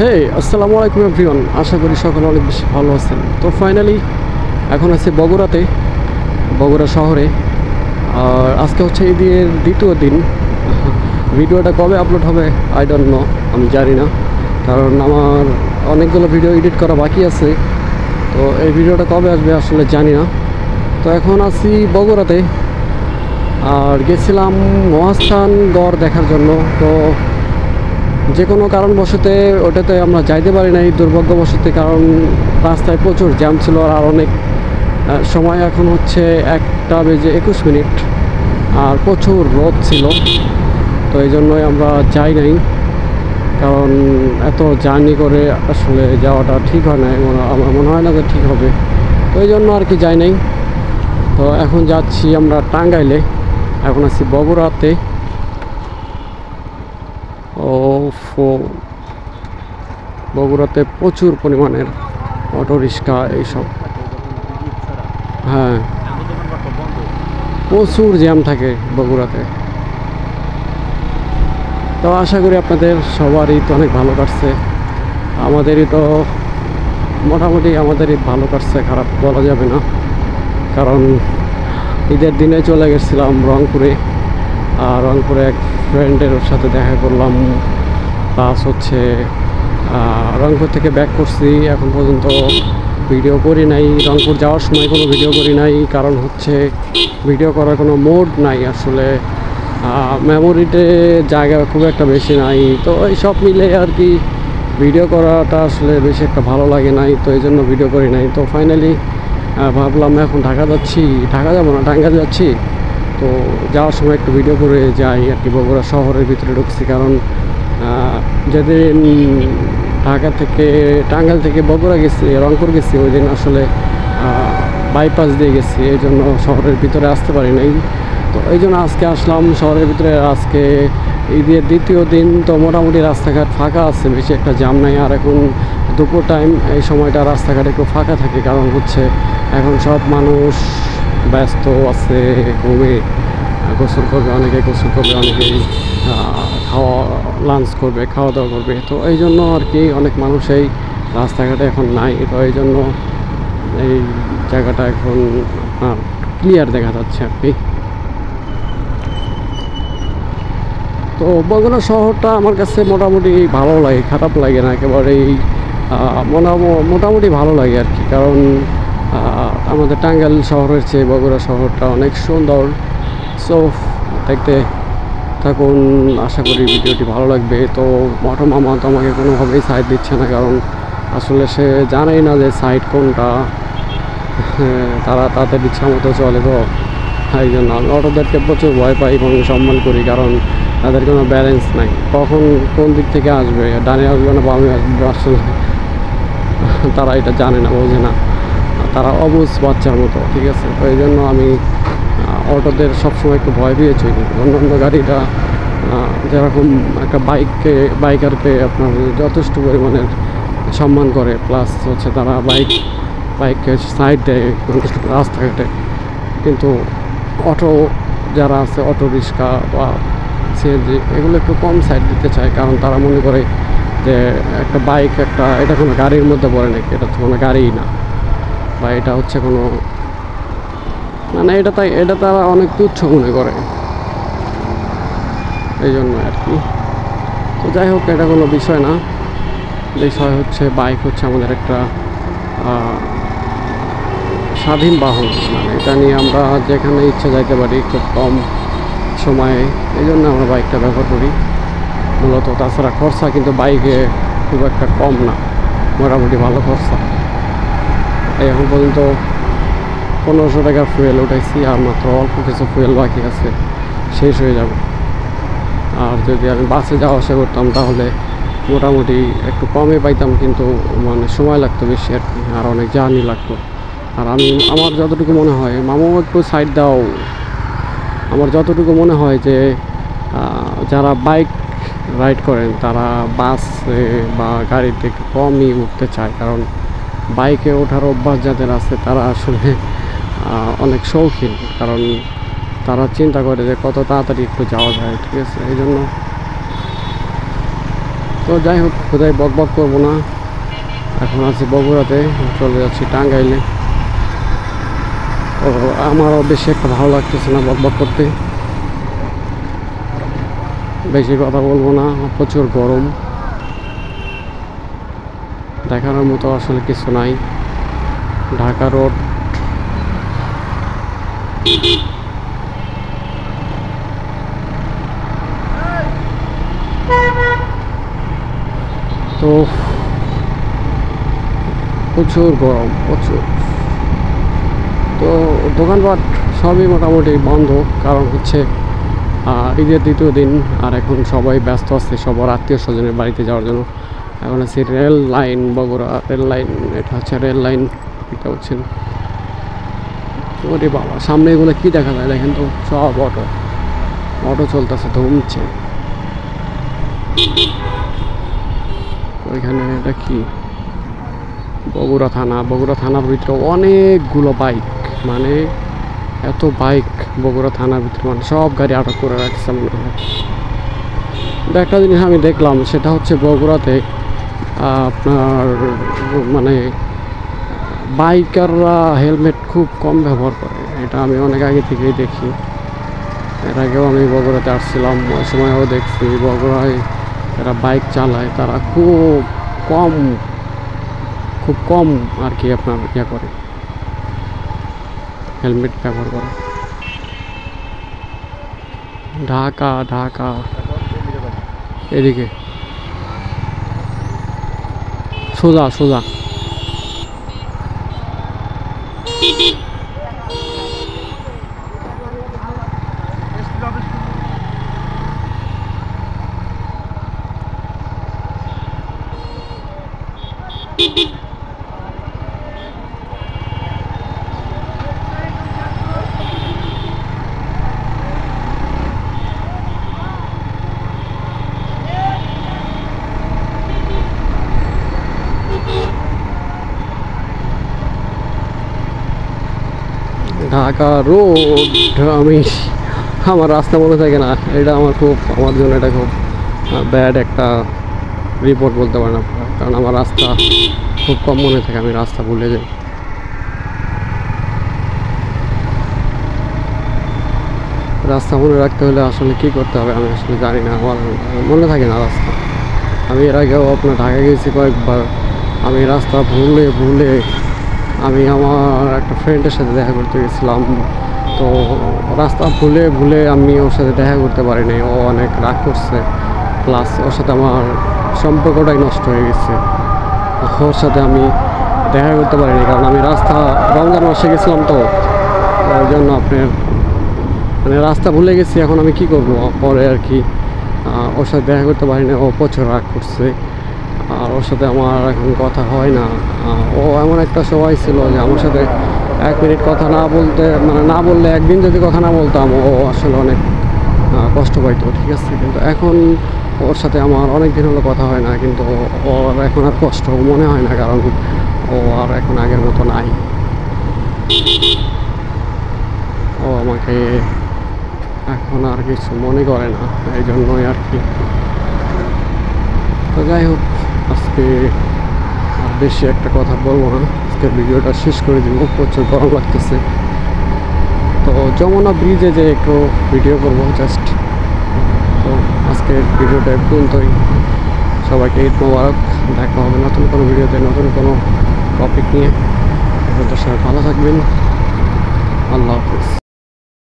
হেই আসসালামু আলাইকুম এভরিওয়ান, আশা করি সকলে অনেক বেশি ভালো আছেন। তো ফাইনালি এখন আছি বগুড়াতে, বগুড়া শহরে। আর আজকে হচ্ছে ঈদের দ্বিতীয় দিন। ভিডিওটা কবে আপলোড হবে আই ডোন্ট নো, আমি জানি না, কারণ আমার অনেকগুলো ভিডিও এডিট করা বাকি আছে। তো এই ভিডিওটা কবে আসবে আসলে জানি না। তো এখন আছি বগুড়াতে, আর গেছিলাম মহাস্থানগড় দেখার জন্য। তো যে কোনো কারণবশতে ওটাতে আমরা যাইতে পারি নাই, দুর্ভাগ্যবশতে, কারণ রাস্তায় প্রচুর জ্যাম ছিল। আর অনেক সময় এখন হচ্ছে 1:21 আর প্রচুর রোদ ছিল। তো এই জন্যই আমরা যাই নাই, কারণ এত জার্নি করে আসলে যাওয়াটা ঠিক হয় না, আমার মনে হয় না যে ঠিক হবে। তো এই জন্য আর কি যাই নাই। তো এখন যাচ্ছি আমরা টাঙ্গাইলে, এখন আছি বগুড়াতে। বগুড়াতে প্রচুর পরিমাণের অটো রিক্সা এইসব, হ্যাঁ প্রচুর জ্যাম থাকে বগুড়াতে। তো আশা করি আপনাদের সবারই তো অনেক ভালো কাটছে, আমাদেরই তো মোটামুটি আমাদেরই ভালো কাটছে, খারাপ বলা যাবে না। কারণ ঈদের দিনে চলে গেছিলাম রংপুরে, আর রংপুরে এক ফ্রেন্ডের সাথে দেখা করলাম, প্লাস হচ্ছে রংপুর থেকে ব্যাক করছি। এখন পর্যন্ত ভিডিও করি নাই, রংপুর যাওয়ার সময় কোনো ভিডিও করি নাই, কারণ হচ্ছে ভিডিও করার কোনো মোড নাই আসলে, মেমোরিতে জায়গা খুব একটা বেশি নাই। তো এই সব মিলে আর কি ভিডিও করাটা আসলে বেশি একটা ভালো লাগে নাই, তো এই জন্য ভিডিও করি নাই। তো ফাইনালি ভাবলাম এখন ঢাকা যাবো না, টাঙ্গাইল যাচ্ছি। তো যাওয়ার সময় একটু ভিডিও করে যাই আর কি। বগুড়া শহরের ভিতরে ঢুকছি, কারণ যেদিন ঢাকা থেকে টাঙ্গাইল থেকে বগুড়া গেছি, রংপুর গেছি, ওই দিন আসলে বাইপাস দিয়ে গেছি, এই জন্য শহরের ভিতরে আসতে পারি নাই। তো এই জন্য আজকে আসলাম শহরের ভিতরে। আজকে ঈদের দ্বিতীয় দিন, তো মোটামুটি রাস্তাঘাট ফাঁকা আছে, বেশি একটা জ্যাম নাই। আর এখন দুপুর টাইম, এই সময়টা রাস্তাঘাট একটু ফাঁকা থাকে, কারণ হচ্ছে এখন সব মানুষ ব্যস্ত আছে, ঘুমে গোসল করবে, অনেকে গোসল করবে, অনেকেই লাঞ্চ করবে, খাওয়া দাওয়া করবে। তো এই জন্য আর কি অনেক মানুষ এই রাস্তাঘাটে এখন নাই। তো এই জন্য এই জায়গাটা এখন আপনার ক্লিয়ার দেখা যাচ্ছে আর কি। তো বগুড়া শহরটা আমার কাছে মোটামুটি ভালো লাগে, খারাপ লাগে না একেবারেই, মোটামুটি ভালো লাগে আর কি। কারণ আমাদের টাঙ্গাইল শহরের চেয়ে বগুড়া শহরটা অনেক সুন্দর। সো দেখতে থাকুন, আশা করি ভিডিওটি ভালো লাগবে। তো মোটো মামা তো আমাকে কোনোভাবেই সাইড দিচ্ছে না, কারণ আসলে সে জানেই না যে সাইড কোনটা, তারা তাদের ইচ্ছা মতো চলে। তো এই জন্য আমি অটোদেরকে প্রচুর ভয় পাই এবং সম্মান করি, কারণ তাদের কোনো ব্যালেন্স নাই, কখন কোন দিক থেকে আসবে, ডানে আসবে না বামে আসবে, আসলে তারা এটা জানে না, বোঝে না, তারা অবুঝ বাচ্চার মতো, ঠিক আছে। তো এই জন্য আমি অটোদের সবসময় একটু ভয় পেয়ে চলি। অন্যান্য গাড়িটা যেরকম একটা বাইকারকে আপনার যথেষ্ট পরিমাণের সম্মান করে, প্লাস হচ্ছে তারা বাইককে সাইড দেয় রাস্তাঘাটে, কিন্তু অটো যারা আছে, অটো রিক্সা বা সিএনজি, এগুলো একটু কম সাইড দিতে চায়, কারণ তারা মনে করে যে একটা বাইক এটা কোনো গাড়ির মধ্যে পড়ে নাকি, এটা তো কোনো গাড়িই না, বা এটা হচ্ছে কোনো মানে এটা তারা অনেক তুচ্ছ মনে করে, এই জন্য আর কি। তো যাই হোক, এটা কোনো বিষয় না। বিষয় হচ্ছে বাইক হচ্ছে আমাদের একটা স্বাধীন বাহন, মানে এটা নিয়ে আমরা যেখানে ইচ্ছা যাইতে পারি খুব কম সময়ে, এই জন্য আমরা বাইকটা ব্যবহার করি মূলত। তাছাড়া খরচা কিন্তু বাইকে খুব একটা কম না, মোটামুটি ভালো খরচা। এখন পর্যন্ত 1500 টাকা ফুয়েল উঠাইছি, আর মাত্র অল্প কিছু ফুয়েল বাকি আছে, শেষ হয়ে যাবে। আর যদি আমি বাসে যাওয়া আসা করতাম তাহলে মোটামুটি একটু কমে পাইতাম, কিন্তু মানে সময় লাগতো বেশি আর কি, আর অনেক জার্নি লাগতো। আর আমার যতটুকু মনে হয়, মামু একটু সাইড দাও, আমার যতটুকু মনে হয় যে যারা বাইক রাইড করেন তারা বাসে বা গাড়িতে একটু কমই উঠতে চায়, কারণ বাইকে ওঠার অভ্যাস যাদের আছে তারা আসলে অনেক শৌখিন, কারণ তারা চিন্তা করে যে কত তাড়াতাড়ি একটু যাওয়া যায়, ঠিক আছে। এই জন্য তো যাই হোক, কোথায় বক করবো না। এখন আছি বগুড়াতে, চলে যাচ্ছি টাঙ্গাইলে। তো আমারও বেশি একটা ভালো লাগতেছে না বক করতে, বেশি কথা বলবো না। প্রচুর গরম, দেখানোর মতো আসলে কিছু নাই। ঢাকা রোড তো প্রচুর গরম, প্রচুর। তো দোকানপাট সবই মোটামুটি বন্ধ, কারণ হচ্ছে ঈদের দ্বিতীয় দিন। আর এখন সবাই ব্যস্ত আছে সবার আত্মীয় স্বজনের বাড়িতে যাওয়ার জন্য। এখন আছে rail line, Bogura rail line, এটা হচ্ছে রেল লাইন, এটা হচ্ছেন। ওরে বাবা, সামনে এগুলো কি দেখা যায় দেখেন তো, সব অটো, অটো চলতেছে, ধুমছে। ওইখানে এটা কি বগুড়া থানা, বগুড়া থানার ভিতরে অনেকগুলো বাইক, মানে এত বাইক বগুড়া থানার ভিতরে, মানে সব গাড়ি আটক করে রাখছে মনে হয়। একটা জিনিস আমি দেখলাম, সেটা হচ্ছে বগুড়াতে আপনার মানে বাইকাররা হেলমেট খুব কম ব্যবহার করে, এটা আমি অনেক আগে থেকেই দেখি। এর আগেও আমি বগুড়াতে আসছিলাম, ওই সময়ও দেখছি বগুড়ায় যারা বাইক চালায় তারা খুব কম আর কি আপনার করে, হেলমেট ব্যবহার করে। ঢাকা এদিকে সোজা ঢাকা রোড। আমার রাস্তা মনে থাকে না, এটা আমার জন্য এটা খুব ব্যাড একটা রিপোর্ট বলতে পারেন আপনারা, কারণ আমার রাস্তা খুব কম মনে থাকে, আমি রাস্তা ভুলে যাই। রাস্তা মনে রাখতে হলে আসলে কি করতে হবে আমি আসলে জানি না, আমার মনে থাকে না রাস্তা। আমি এর আগেও আপনার ঢাকা গেছি কয়েকবার, আমি রাস্তা ভুলে আমি আমার একটা ফ্রেন্ডের সাথে দেখা করতে গেছিলাম, তো রাস্তা ভুলে আমি ওর সাথে দেখা করতে পারিনি। ও অনেক রাগ করছে, প্লাস ওর সাথে আমার সম্পর্কটাই নষ্ট হয়ে গেছে। ওর সাথে আমি দেখা করতে পারিনি, কারণ আমি রমজান মাসে গেছিলাম, তো ওই জন্য আপনার মানে রাস্তা ভুলে গেছি। এখন আমি কি করব পরে আর কি, ওর সাথে দেখা করতে পারিনি, ও প্রচুর রাগ করছে। আর ওর সাথে আমার এখন কথা হয় না। ও এমন একটা সময় ছিল যে আমার সাথে 1 মিনিট কথা না বললে, একদিন যদি কথা না বলতাম, ও আসলে অনেক কষ্ট পাইতো, ঠিক আছে। কিন্তু এখন ওর সাথে আমার অনেক দিন হলো কথা হয় না, কিন্তু ওর এখন আর কষ্ট মনে হয় না, কারণ ও আর এখন আগের মতো নাই। ও আমাকে এখন আর কিছু মনে করে না, এই জন্যই আর কি। তো যাই হোক, আজকে আর বেশি একটা কথা বলবো না, আজকের ভিডিওটা শেষ করে দিব, প্রচুর গরম লাগতেছে। তো যমুনা ব্রিজে যে একটু ভিডিও করবো জাস্ট। তো আজকের ভিডিওটা পর্যন্তই। সবাইকে ঈদ মোবারক। দেখা হবে নতুন কোনো ভিডিওতে, নতুন কোনো টপিক নিয়ে। সবাই ভালো থাকবেন। আল্লাহ হাফিজ।